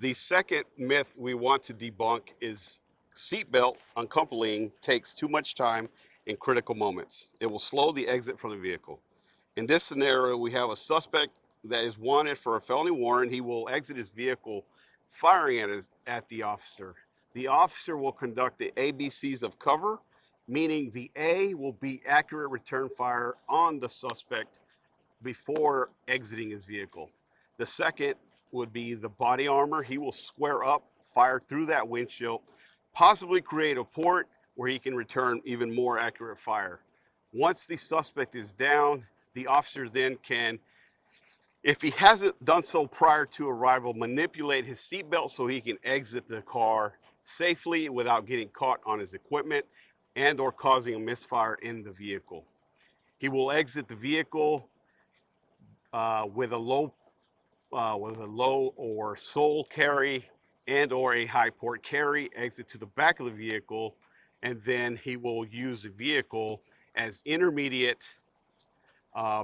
The second myth we want to debunk is seatbelt uncoupling takes too much time in critical moments. It will slow the exit from the vehicle. In this scenario, we have a suspect that is wanted for a felony warrant. He will exit his vehicle firing at the officer. The officer will conduct the ABCs of cover, meaning the A will be accurate return fire on the suspect before exiting his vehicle. The second would be the body armor. He will square up, fire through that windshield, possibly create a port where he can return even more accurate fire. Once the suspect is down, the officers then can, if he hasn't done so prior to arrival, manipulate his seatbelt so he can exit the car safely without getting caught on his equipment and or causing a misfire in the vehicle. He will exit the vehicle with a low or sole carry and or a high port carry, exit to the back of the vehicle, and then he will use the vehicle as intermediate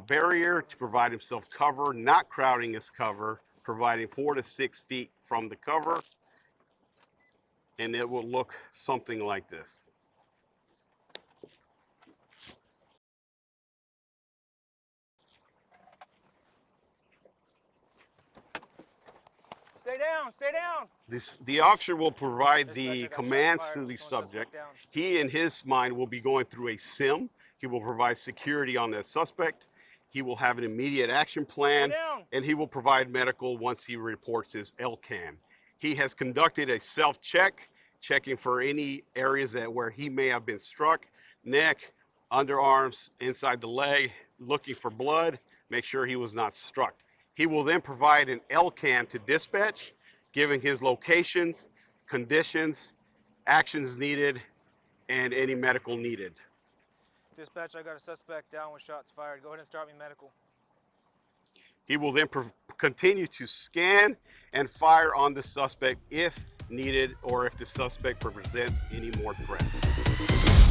barrier to provide himself cover, not crowding his cover, providing 4 to 6 feet from the cover, and it will look something like this. Stay down, stay down. The officer will provide Dispatcher, the got commands shots to fired. the What's going on, subject. suspect down? He, in his mind, will be going through a sim. He will provide security on that suspect. He will have an immediate action plan, and he will provide medical once he reports his LCAN. He has conducted a self-check, checking for any areas where he may have been struck, neck, underarms, inside the leg, looking for blood, make sure he was not struck. He will then provide an LCAN to dispatch, giving his locations, conditions, actions needed, and any medical needed. Dispatch, I got a suspect down with shots fired. Go ahead and start me medical. He will then continue to scan and fire on the suspect if needed or if the suspect presents any more threats.